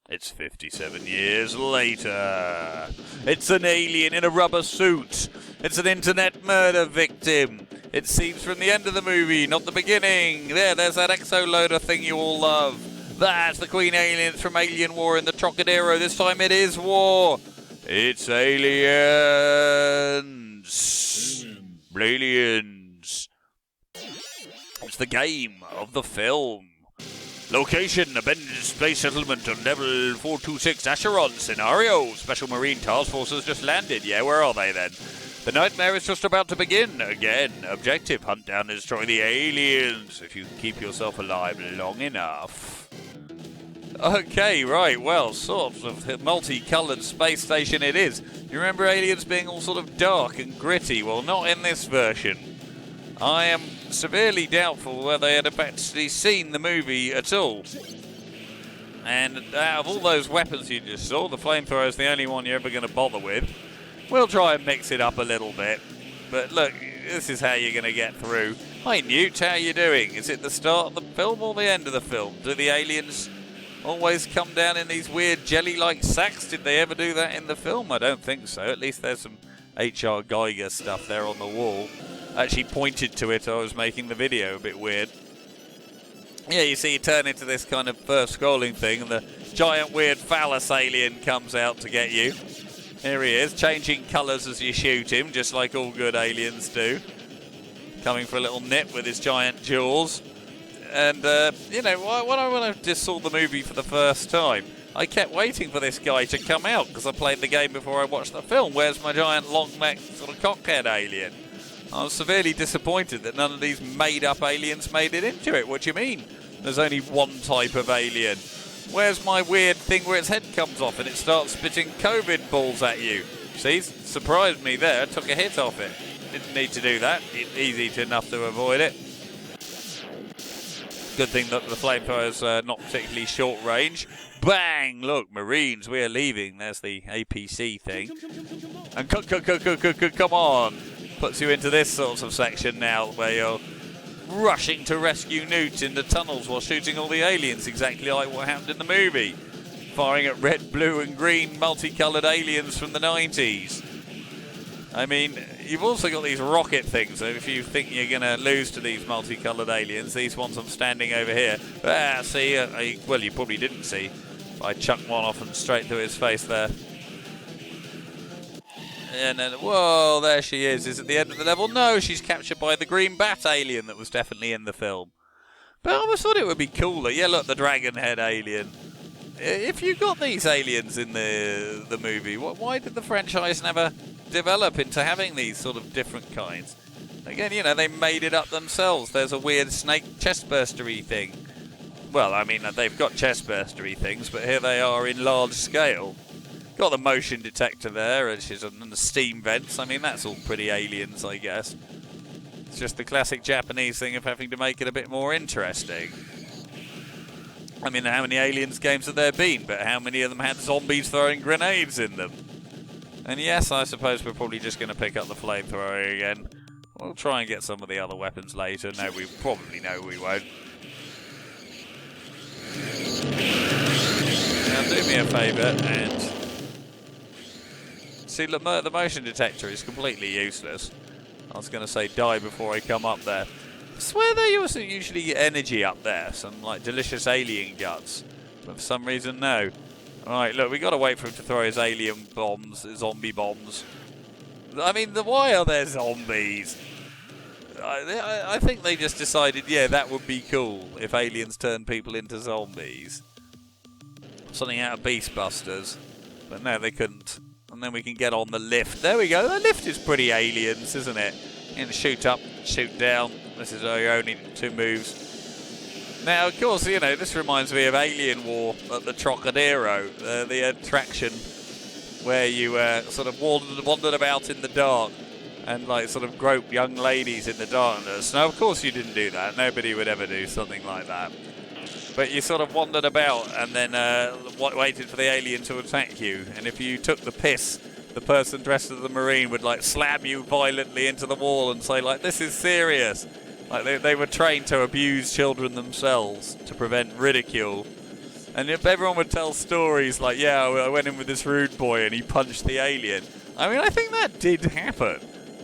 It's 57 years later. It's an alien in a rubber suit. It's an internet murder victim. It seems from the end of the movie, not the beginning. There's that exoloader thing you all love. That's the Queen Aliens from Alien War in the Trocadero. This time it is war. It's aliens. Aliens. It's the game of the film. Location, abandoned space settlement on level 426 Acheron. Scenario, Special Marine Task Force has just landed. Yeah, where are they then? The nightmare is just about to begin. Again, objective, hunt down and destroy the aliens. If you keep yourself alive long enough. Okay, right, well, sort of multicoloured space station it is. You remember aliens being all sort of dark and gritty? Well, not in this version. I am severely doubtful whether they had actually seen the movie at all. And out of all those weapons you just saw, the flamethrower is the only one you're ever going to bother with. We'll try and mix it up a little bit. But look, this is how you're going to get through. Hi Newt, how you doing? Is it the start of the film or the end of the film? Do the aliens always come down in these weird jelly-like sacks? Did they ever do that in the film? I don't think so. At least there's some H.R. Geiger stuff there on the wall. I actually pointed to it. I was making the video a bit weird. Yeah, you see you turn into this kind of first scrolling thing and the giant weird phallus alien comes out to get you. Here he is, changing colours as you shoot him, just like all good aliens do. Coming for a little nip with his giant jaws. And, you know, when I just saw the movie for the first time, I kept waiting for this guy to come out because I played the game before I watched the film. Where's my giant long-necked sort of cockhead alien? I was severely disappointed that none of these made-up aliens made it into it. What do you mean? There's only one type of alien. Where's my weird thing where its head comes off and it starts spitting COVID balls at you? See, surprised me there. I took a hit off it. Didn't need to do that. Easy enough to avoid it. Good thing that the flamethrower's not particularly short range. Bang! Look, Marines, we're leaving. There's the APC thing. And come on! Puts you into this sort of section now where you're rushing to rescue Newt in the tunnels while shooting all the aliens, exactly like what happened in the movie. Firing at red, blue and green multicoloured aliens from the 90s. I mean, you've also got these rocket things, so if you think you're going to lose to these multicoloured aliens, these ones I'm standing over here. See, well, you probably didn't see. I chucked one off and straight through his face there. And then, whoa, there she is. Is it the end of the level? No, she's captured by the green bat alien that was definitely in the film. But I always thought it would be cooler. Yeah, look, the dragon head alien. If you got these aliens in the movie, why did the franchise never develop into having these sort of different kinds? Again, you know, they made it up themselves. There's a weird snake chestburstery thing. Well, I mean, they've got chestburstery things, but here they are in large scale. Got the motion detector there, and she's on the steam vents. I mean, that's all pretty aliens, I guess. It's just the classic Japanese thing of having to make it a bit more interesting. I mean, how many aliens games have there been? But how many of them had zombies throwing grenades in them? And yes, I suppose we're probably just going to pick up the flamethrower again. We'll try and get some of the other weapons later. No, we probably know we won't. Now, do me a favour and... See, look, the motion detector is completely useless. I was going to say die before I come up there. I swear there was usually energy up there, some like delicious alien guts. But for some reason, no. Alright, look, we got to wait for him to throw his alien bombs, his zombie bombs. I mean, why are there zombies? I think they just decided, yeah, that would be cool if aliens turned people into zombies. Something out of Beastbusters. But no, they couldn't. And then we can get on the lift. There we go. The lift is pretty aliens, isn't it? You can shoot up, shoot down. This is your only two moves. Now, of course, you know, this reminds me of Alien War at the Trocadero, the attraction where you sort of wandered about in the dark and like sort of groped young ladies in the darkness. Now, of course, you didn't do that. Nobody would ever do something like that. But you sort of wandered about and then waited for the alien to attack you. And if you took the piss, the person dressed as the Marine would like slam you violently into the wall and say like, this is serious. Like they were trained to abuse children themselves to prevent ridicule. And if everyone would tell stories like, yeah, I went in with this rude boy and he punched the alien. I mean, I think that did happen.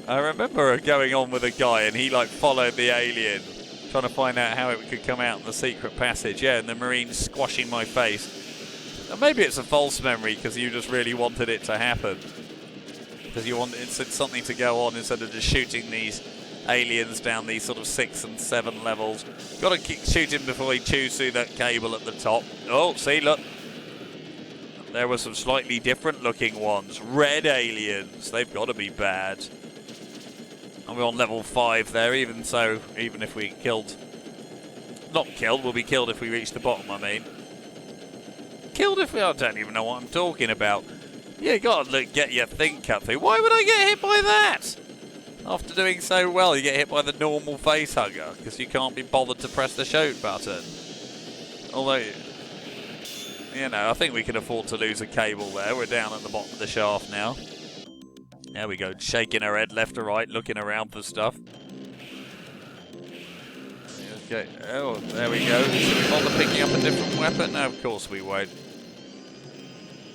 I remember going on with a guy and he like followed the alien, trying to find out how it could come out in the secret passage. Yeah, and the Marine squashing my face. And maybe it's a false memory because you just really wanted it to happen. Because you wanted something to go on instead of just shooting these aliens down these sort of 6 and 7 levels. Got to shoot him before he chews through that cable at the top. Oh, see, look. There were some slightly different looking ones. Red aliens. They've got to be bad. And we're on level 5 there, even so, even if we killed... Not killed, we'll be killed if we reach the bottom, I mean. Killed if we... I don't even know what I'm talking about. Yeah, you got to get your thing cut through. Why would I get hit by that? After doing so well, you get hit by the normal face hugger because you can't be bothered to press the shoot button. Although, you know, I think we can afford to lose a cable there. We're down at the bottom of the shaft now. There we go, shaking her head left to right, looking around for stuff. Okay, oh, there we go. Should we bother picking up a different weapon? No, of course we won't.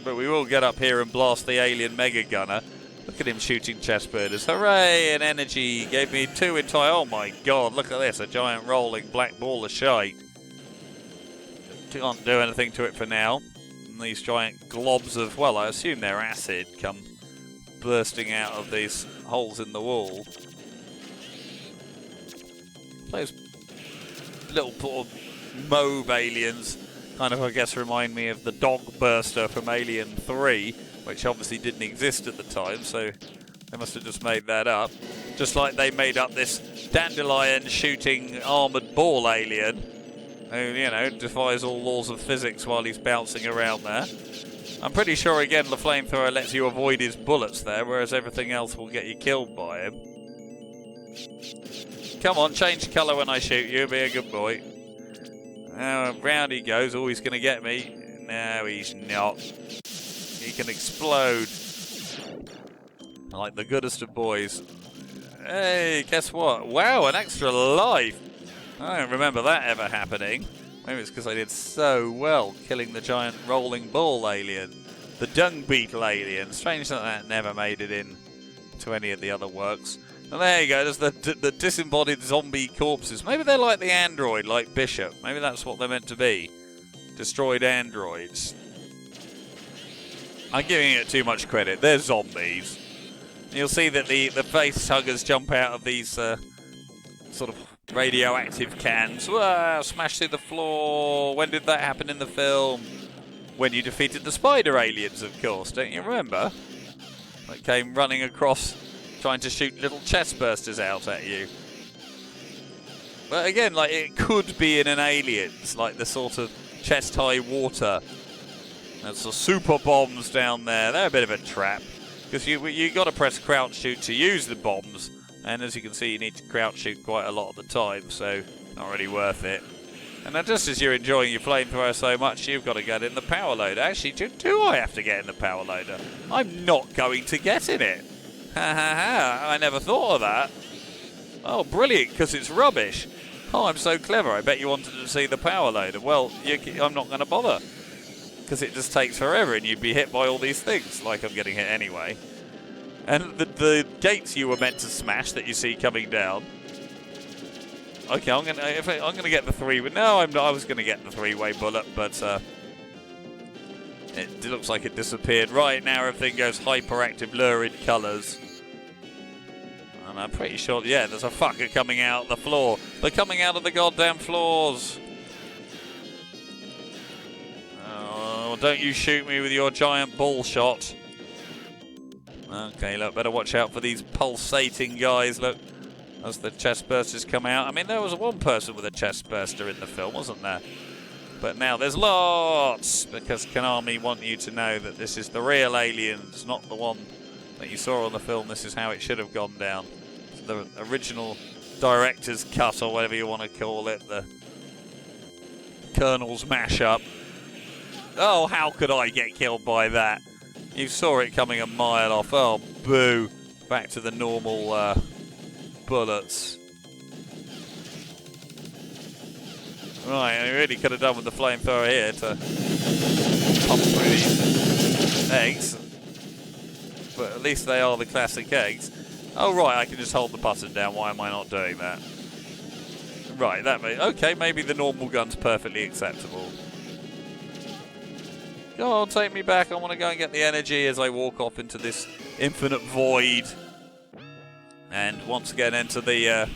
But we will get up here and blast the alien mega gunner. Look at him shooting chest burners. Hooray! And energy gave me 2 entire... Oh my god, look at this. A giant rolling black ball of shite. Can't do anything to it for now. And these giant globs of... Well, I assume they're acid come bursting out of these holes in the wall. Those little sort of mauve aliens kind of, I guess, remind me of the dog burster from Alien 3. Which obviously didn't exist at the time, so they must have just made that up. Just like they made up this dandelion-shooting armoured ball alien, who, you know, defies all laws of physics while he's bouncing around there. I'm pretty sure, again, the flamethrower lets you avoid his bullets there, whereas everything else will get you killed by him. Come on, change colour when I shoot you, be a good boy. Round he goes, oh, he's going to get me. No, he's not. He can explode like the goodest of boys. Hey, guess what? Wow, an extra life. I don't remember that ever happening. Maybe it's because I did so well killing the giant rolling ball alien. The dung beetle alien. Strange that that never made it in to any of the other works. And there you go, there's the disembodied zombie corpses. Maybe they're like the android, like Bishop. Maybe that's what they're meant to be. Destroyed androids. I'm giving it too much credit. They're zombies. You'll see that the face huggers jump out of these sort of radioactive cans. Whoa, smash through the floor. When did that happen in the film? When you defeated the spider aliens, of course. Don't you remember? They came running across trying to shoot little chest bursters out at you. But again, like, it could be in an Aliens, like the sort of chest-high water. There's some super bombs down there. They're a bit of a trap because you got to press crouch shoot to use the bombs, and as you can see, you need to crouch shoot quite a lot of the time, so not really worth it. And now, just as you're enjoying your flamethrower so much, you've got to get in the power loader. Actually, do I have to get in the power loader? I'm not going to get in it. Ha ha ha! I never thought of that. Oh, brilliant! Because it's rubbish. Oh, I'm so clever. I bet you wanted to see the power loader. Well, I'm not going to bother. Because it just takes forever and you'd be hit by all these things, like I'm getting hit anyway. And the gates you were meant to smash that you see coming down. Okay, I'm gonna get the three-way. No, I'm not. I was gonna get the three-way bullet, but it looks like it disappeared. Right now, everything goes hyperactive, lurid colours. And I'm pretty sure, yeah, there's a fucker coming out the floor. They're coming out of the goddamn floors. Don't you shoot me with your giant ball shot. Okay, look, better watch out for these pulsating guys, look, as the chest bursters come out. I mean, there was one person with a chest burster in the film, wasn't there? But now there's lots, because Konami want you to know that this is the real Aliens, not the one that you saw on the film. This is how it should have gone down. The original director's cut, or whatever you want to call it, the Colonel's mashup. Oh, how could I get killed by that? You saw it coming a mile off. Oh, boo. Back to the normal bullets. Right, I really could have done with the flamethrower here to pump through these eggs. But at least they are the classic eggs. Oh right, I can just hold the button down. Why am I not doing that? Right, okay, maybe the normal gun's perfectly acceptable. Go on, take me back. I want to go and get the energy as I walk off into this infinite void. And once again enter the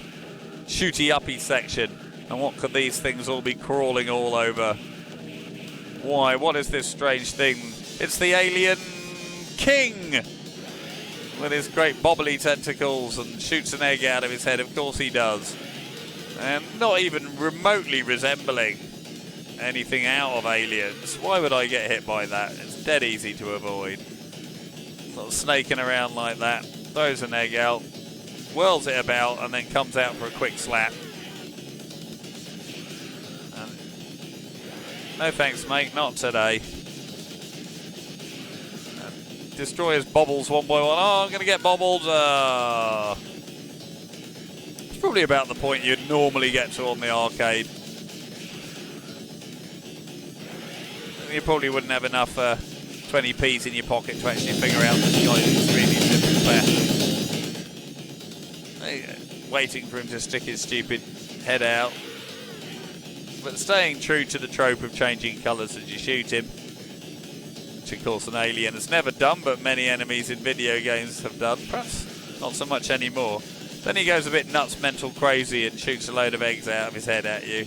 shooty-uppy section. And what could these things all be crawling all over? Why, what is this strange thing? It's the alien king! With his great bobbly tentacles and shoots an egg out of his head. Of course he does. And not even remotely resembling anything out of Aliens. Why would I get hit by that? It's dead easy to avoid. Not snaking around like that. Throws an egg out, whirls it about, and then comes out for a quick slap. And no thanks, mate. Not today. Destroyers bobbles one by one. Oh, I'm going to get bobbled. It's probably about the point you'd normally get to on the arcade. You probably wouldn't have enough 20p's in your pocket to actually figure out this guy is extremely simple. Waiting for him to stick his stupid head out. But staying true to the trope of changing colours as you shoot him. Which of course an alien has never done, but many enemies in video games have done. Perhaps not so much anymore. Then he goes a bit nuts, mental crazy and shoots a load of eggs out of his head at you.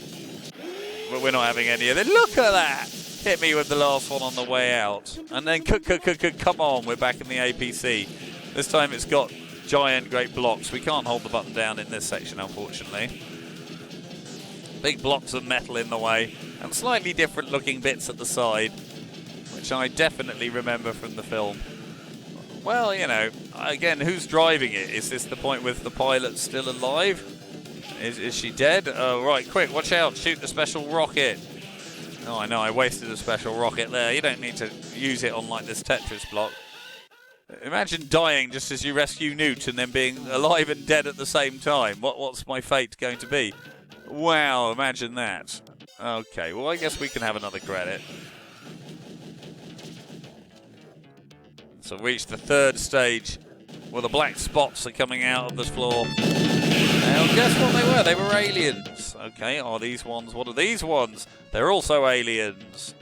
But we're not having any of it. Look at that! Hit me with the last one on the way out. And then come on, we're back in the APC. This time it's got giant great blocks. We can't hold the button down in this section, unfortunately. Big blocks of metal in the way. And slightly different looking bits at the side. Which I definitely remember from the film. Well, you know, again, who's driving it? Is this the point with the pilot still alive? Is she dead? Oh, right, quick, watch out, shoot the special rocket. Oh, I know, I wasted a special rocket there. You don't need to use it on, like, this Tetris block. Imagine dying just as you rescue Newt and then being alive and dead at the same time. What's my fate going to be? Wow, imagine that. Okay, well, I guess we can have another credit. So we've reached the third stage where the black spots are coming out of this floor. Now, guess what they were? They were aliens. Okay, are these ones? What are these ones? They're also aliens.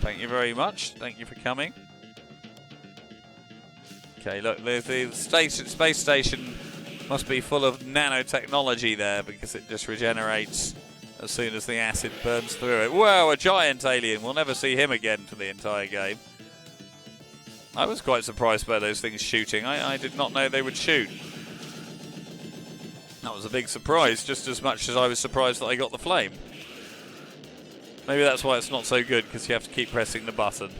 Thank you very much. Thank you for coming. Okay, look, there's the space station must be full of nanotechnology there because it just regenerates as soon as the acid burns through it. Whoa, a giant alien. We'll never see him again for the entire game. I was quite surprised by those things shooting. I did not know they would shoot. That was a big surprise, just as much as I was surprised that I got the flame. Maybe that's why it's not so good, because you have to keep pressing the button.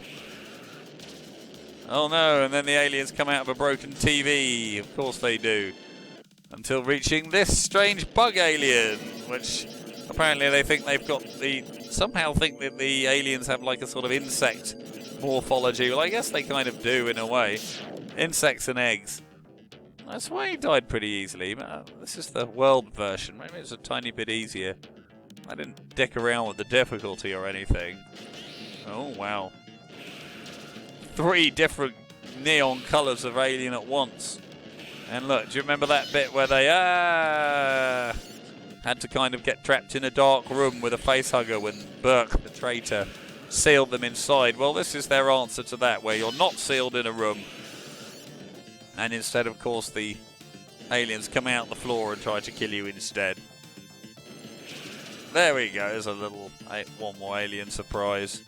Oh no, and then the aliens come out of a broken TV. Of course they do. Until reaching this strange bug alien, which apparently they think they've got somehow think that the aliens have like a sort of insect morphology. Well, I guess they kind of do in a way. Insects and eggs. That's why he died pretty easily. This is the world version. Maybe it's a tiny bit easier. I didn't dick around with the difficulty or anything. Oh, wow. 3 different neon colours of alien at once. And look, do you remember that bit where they had to kind of get trapped in a dark room with a facehugger when Burke, the traitor, sealed them inside? Well, this is their answer to that, where you're not sealed in a room. And instead, of course, the aliens come out the floor and try to kill you instead. There we go. There's a little one more alien surprise.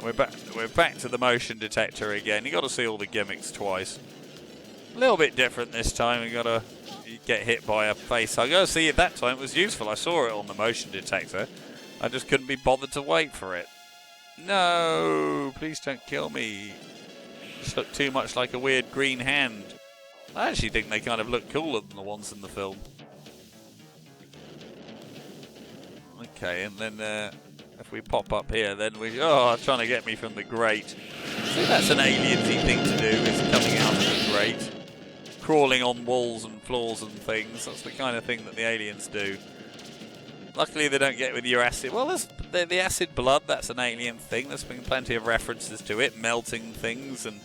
We're back to the motion detector again. You got to see all the gimmicks twice. A little bit different this time. You got to get hit by a face hugger. See, at that time it was useful. I saw it on the motion detector. I just couldn't be bothered to wait for it. No, please don't kill me. Just look too much like a weird green hand. I actually think they kind of look cooler than the ones in the film. Okay, and then if we pop up here, then trying to get me from the grate. See, that's an aliensy thing to do, is coming out of the grate. Crawling on walls and floors and things. That's the kind of thing that the aliens do. Luckily they don't get with your acid. Well, the acid blood, that's an alien thing. There's been plenty of references to it, melting things and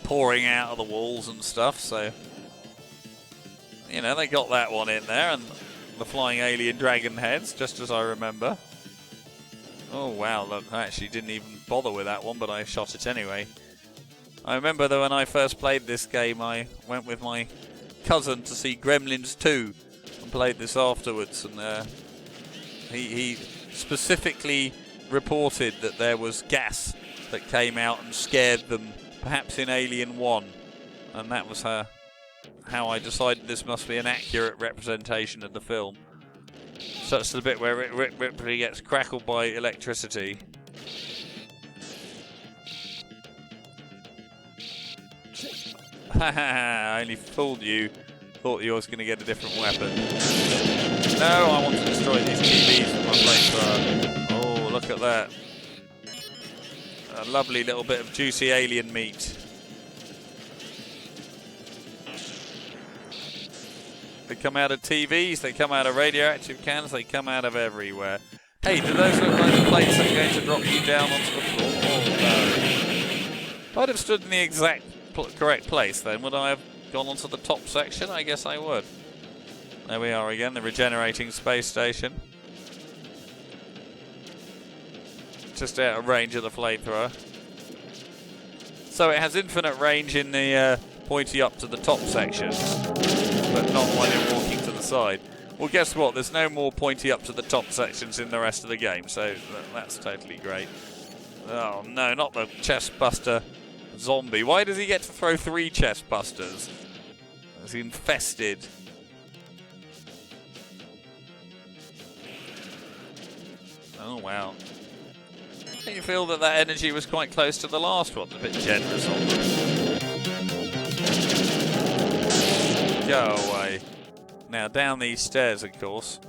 pouring out of the walls and stuff, so... You know, they got that one in there, and the flying alien dragon heads, just as I remember. Oh wow, look, I actually didn't even bother with that one, but I shot it anyway. I remember that when I first played this game, I went with my cousin to see Gremlins 2 and played this afterwards, and he specifically reported that there was gas that came out and scared them, perhaps in Alien 1, and that was how I decided this must be an accurate representation of the film. Such the bit where Ripley gets crackled by electricity. Haha, I only fooled you. Thought you was going to get a different weapon. No, I want to destroy these TVs with my flamethrower. Oh, look at that. A lovely little bit of juicy alien meat. They come out of TVs, they come out of radioactive cans, they come out of everywhere. Hey, do those look like the plates that are going to drop you down onto the floor? Oh no. If I'd have stood in the exact correct place then, would I have gone onto the top section? I guess I would. There we are again, the regenerating space station. Just out of range of the flamethrower. So it has infinite range in the pointy up to the top sections, but not when you're walking to the side. Well, guess what? There's no more pointy up to the top sections in the rest of the game, so that's totally great. Oh no, not the chest buster zombie. Why does he get to throw 3 chest busters? Is he infested? Oh wow. Do you feel that energy was quite close to the last one? A bit generous on them. Go away. Now, down these stairs, of course,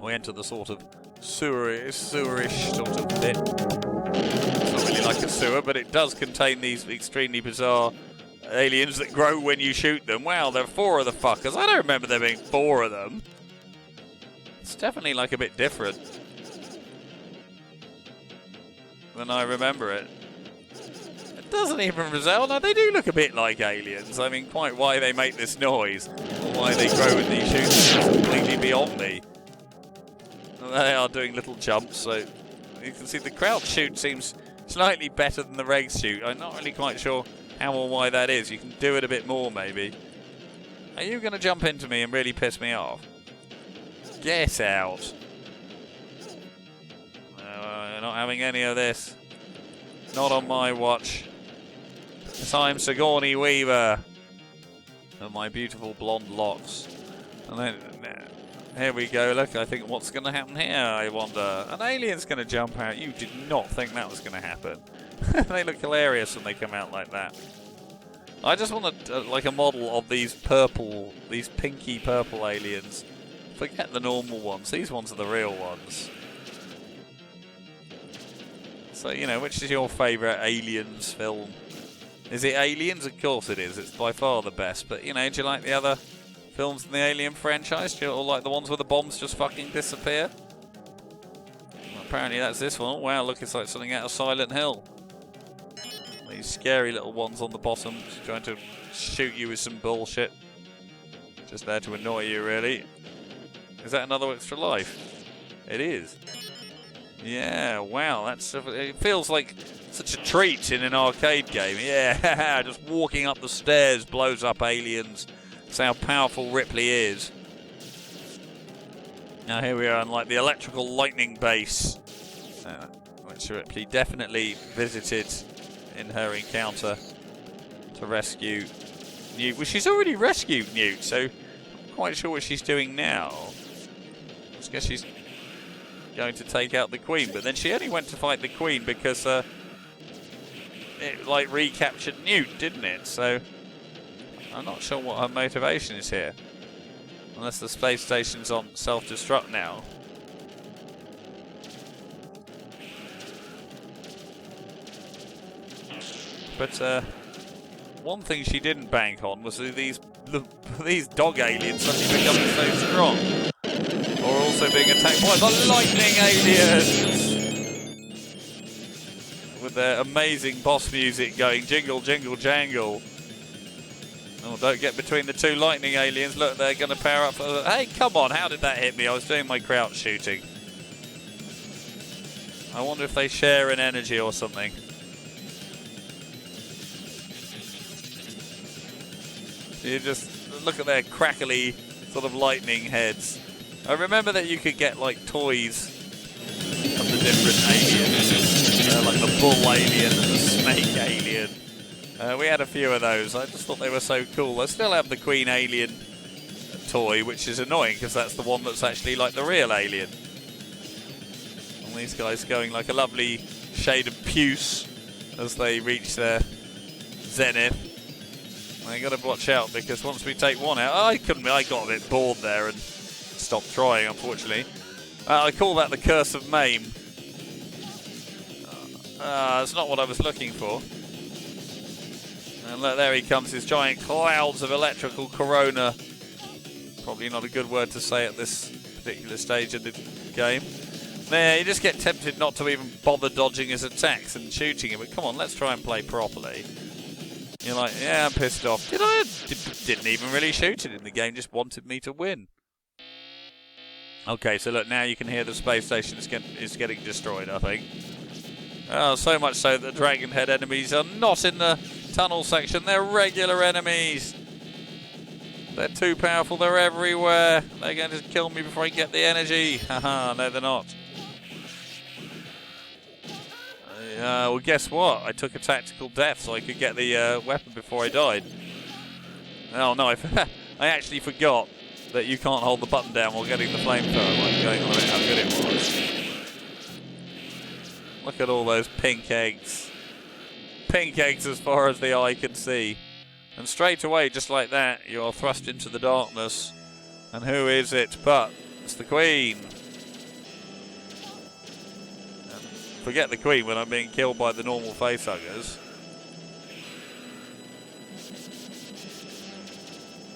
we enter the sort of sewerish sort of bit. It's not really like a sewer, but it does contain these extremely bizarre aliens that grow when you shoot them. Wow, there are 4 of the fuckers. I don't remember there being 4 of them. It's definitely like a bit different than I remember it. It doesn't even resemble. Now they do look a bit like aliens. I mean, quite why they make this noise, or why they grow in these shoots, is completely beyond me. They are doing little jumps, so you can see the crouch shoot seems slightly better than the regs shoot. I'm not really quite sure how or why that is. You can do it a bit more, maybe. Are you going to jump into me and really piss me off? Get out. Not having any of this. Not on my watch. I'm Sigourney Weaver. And my beautiful blonde locks. And then, here we go. Look, I think what's going to happen here, I wonder. An alien's going to jump out. You did not think that was going to happen. They look hilarious when they come out like that. I just want like a model of these pinky purple aliens. Forget the normal ones. These ones are the real ones. So, you know, which is your favourite Aliens film? Is it Aliens? Of course it is. It's by far the best. But, you know, do you like the other films in the Alien franchise? Do you like the ones where the bombs just fucking disappear? Well, apparently that's this one. Oh, wow, look, it's like something out of Silent Hill. These scary little ones on the bottom trying to shoot you with some bullshit. Just there to annoy you, really. Is that another extra life? It is. Yeah, wow, it feels like such a treat in an arcade game. Yeah, just walking up the stairs blows up aliens. That's how powerful Ripley is. Now here we are on like the electrical lightning base, which Ripley definitely visited in her encounter to rescue Newt. Well, she's already rescued Newt, so I'm not quite sure what she's doing now. I guess she's going to take out the Queen, but then she only went to fight the Queen because it like recaptured Newt, didn't it? So I'm not sure what her motivation is here, unless the space station's on self-destruct now. But one thing she didn't bank on was these these dog aliens suddenly becoming so strong. Or also being attacked by the lightning aliens! With their amazing boss music going jingle, jingle, jangle. Oh, don't get between the two lightning aliens. Look, they're going to power up. Hey, come on, how did that hit me? I was doing my crouch shooting. I wonder if they share an energy or something. You just look at their crackly sort of lightning heads. I remember that you could get like toys of the different aliens. Like the bull alien and the snake alien. We had a few of those. I just thought they were so cool. I still have the Queen Alien toy, which is annoying because that's the one that's actually like the real alien. And these guys going like a lovely shade of puce as they reach their zenith. I got to watch out because once we take one out, I got a bit bored there and stopped trying, unfortunately. I call that the Curse of Maim. That's not what I was looking for. And look, there he comes, his giant clouds of electrical corona. Probably not a good word to say at this particular stage of the game. There, you just get tempted not to even bother dodging his attacks and shooting him. But come on, let's try and play properly. You're like, yeah, I'm pissed off. Didn't even really shoot it in the game, just wanted me to win. Okay, so look, now you can hear the space station is getting destroyed, I think. Oh, so much so that Dragon Head enemies are not in the tunnel section. They're regular enemies. They're too powerful. They're everywhere. They're going to kill me before I get the energy. Haha, no, they're not. Well, guess what? I took a tactical death so I could get the weapon before I died. Oh, no, I actually forgot that you can't hold the button down while getting the flamethrower. Like going on about how good it was. Look at all those pink eggs. Pink eggs as far as the eye can see. And straight away, just like that, you're thrust into the darkness. And who is it but it's the Queen. And forget the Queen when I'm being killed by the normal facehuggers.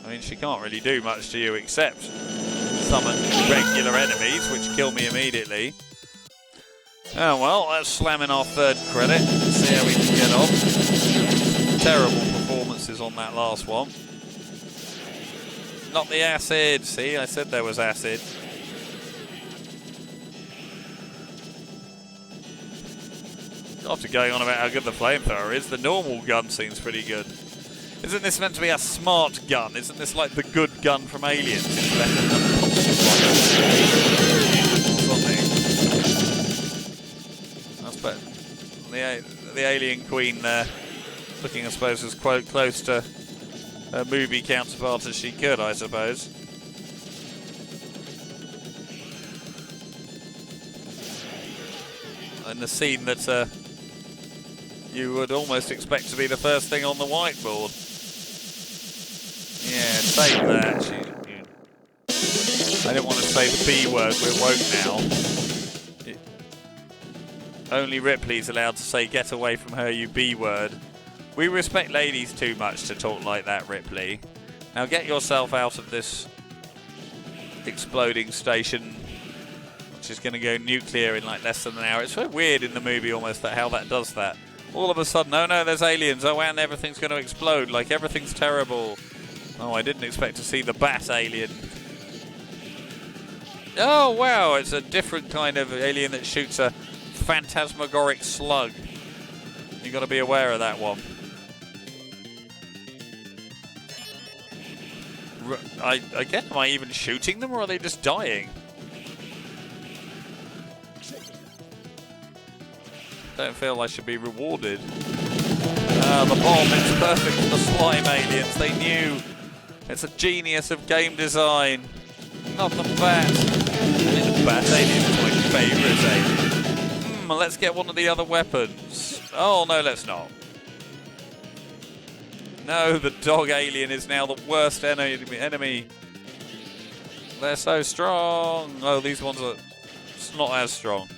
I mean, she can't really do much to you except summon regular enemies, which kill me immediately. Oh well, let's slam in our third credit. See how we can get on. Terrible performances on that last one. Not the acid. See, I said there was acid. After going on about how good the flamethrower is, the normal gun seems pretty good. Isn't this meant to be a smart gun? Isn't this like the good gun from Aliens? It's better than a pulse or something. That's better. The Alien Queen there, looking I suppose as close to her movie counterpart as she could, I suppose. And the scene that you would almost expect to be the first thing on the whiteboard. Yeah, take that. I didn't want to say the B word, but it won't now. Only Ripley's allowed to say, "Get away from her, you B word." We respect ladies too much to talk like that, Ripley. Now get yourself out of this exploding station, which is going to go nuclear in like less than an hour. It's so weird in the movie almost that how that does that. All of a sudden, oh no, there's aliens. Oh, and everything's going to explode. Like everything's terrible. Oh, I didn't expect to see the bat alien. Oh, wow, it's a different kind of alien that shoots a phantasmagoric slug. You've got to be aware of that one. Again, am I even shooting them or are they just dying? Don't feel I should be rewarded. The bomb is perfect for the slime aliens. They knew. It's a genius of game design. Not the bat. The bat alien is my favourite alien. Let's get one of the other weapons. Oh, no, let's not. No, the dog alien is now the worst enemy. They're so strong. Oh, these ones are not as strong.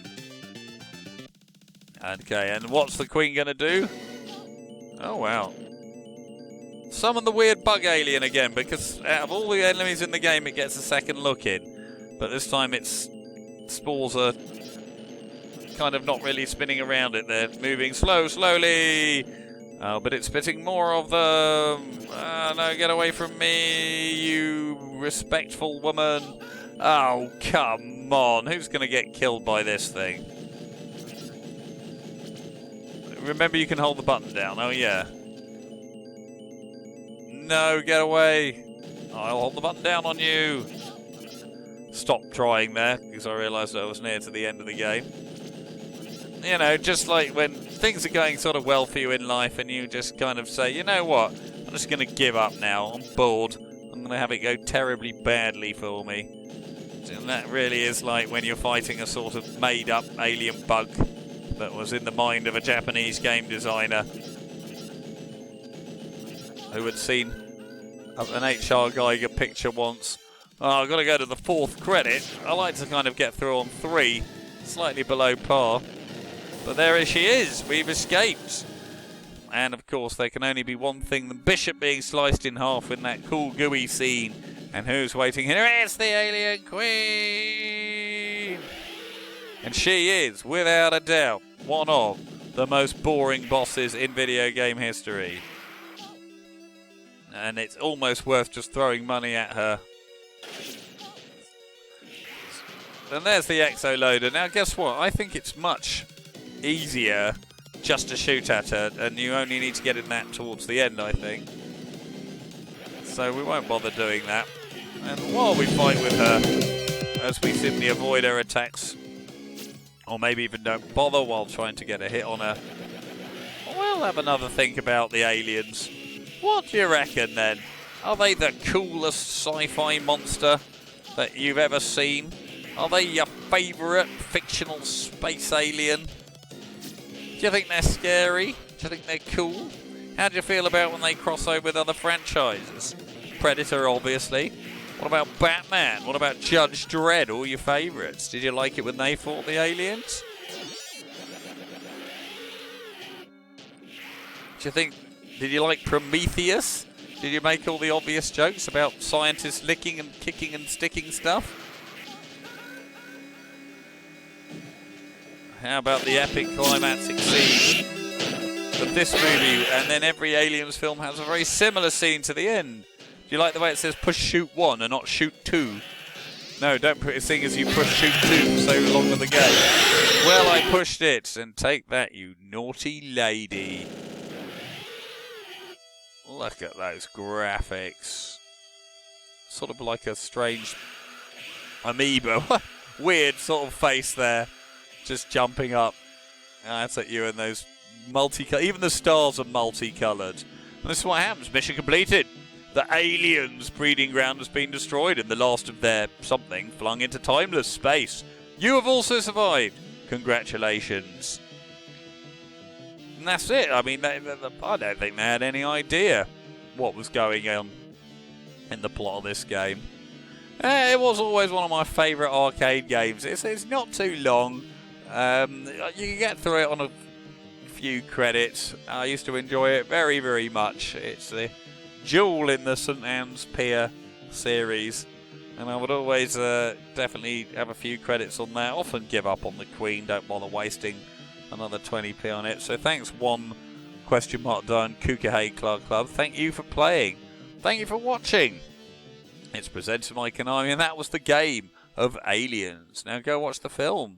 Okay, and what's the Queen going to do? Oh, wow. Summon the weird bug alien again, because out of all the enemies in the game, it gets a second look in. But this time its spores are kind of not really spinning around it. They're moving slowly. Oh, but it's spitting more of them. No, get away from me, you respectful woman. Oh, come on. Who's going to get killed by this thing? Remember, you can hold the button down. Oh, yeah. No, get away. I'll hold the button down on you. Stop trying there, because I realised I was near to the end of the game. You know, just like when things are going sort of well for you in life and you just kind of say, you know what, I'm just going to give up now. I'm bored. I'm going to have it go terribly badly for me. And that really is like when you're fighting a sort of made-up alien bug that was in the mind of a Japanese game designer who had seen an H.R. Geiger picture once. Oh, I've got to go to the 4th credit. I like to kind of get through on 3, slightly below par. But there she is. We've escaped. And, of course, there can only be one thing. The bishop being sliced in half in that cool, gooey scene. And who's waiting here? It's the alien queen! And she is, without a doubt, one of the most boring bosses in video game history. And it's almost worth just throwing money at her. And there's the exo-loader. Now, guess what? I think it's much easier just to shoot at her, and you only need to get in that towards the end, I think. So we won't bother doing that. And while we fight with her, as we simply avoid her attacks, or maybe even don't bother while trying to get a hit on her, we'll have another think about the aliens. What do you reckon then? Are they the coolest sci-fi monster that you've ever seen? Are they your favourite fictional space alien? Do you think they're scary? Do you think they're cool? How do you feel about when they cross over with other franchises? Predator, obviously. What about Batman? What about Judge Dredd? All your favourites. Did you like it when they fought the aliens? Do you think... Did you like Prometheus? Did you make all the obvious jokes about scientists licking and kicking and sticking stuff? How about the epic climactic scene of this movie? And then every Aliens film has a very similar scene to the end. Do you like the way it says push shoot 1 and not shoot 2? No, don't put it seeing as you push shoot 2 so long with the game. Well, I pushed it, and take that, you naughty lady. Look at those graphics. Sort of like a strange amoeba. Weird sort of face there. Just jumping up. That's at you and those multicolored. Even the stars are multicolored. And this is what happens. Mission completed. The aliens' breeding ground has been destroyed and the last of their something flung into timeless space. You have also survived. Congratulations. And that's it. I mean, I don't think they had any idea what was going on in the plot of this game. It was always one of my favourite arcade games. It's not too long. You can get through it on a few credits. I used to enjoy it very, very much. It's the jewel in the St. Anne's Pier series. And I would always definitely have a few credits on that. Often give up on the Queen. Don't bother wasting another 20p on it. So thanks, Done Kukahei Club. Thank you for playing. Thank you for watching. It's presented by Konami, and that was the game of Aliens. Now go watch the film.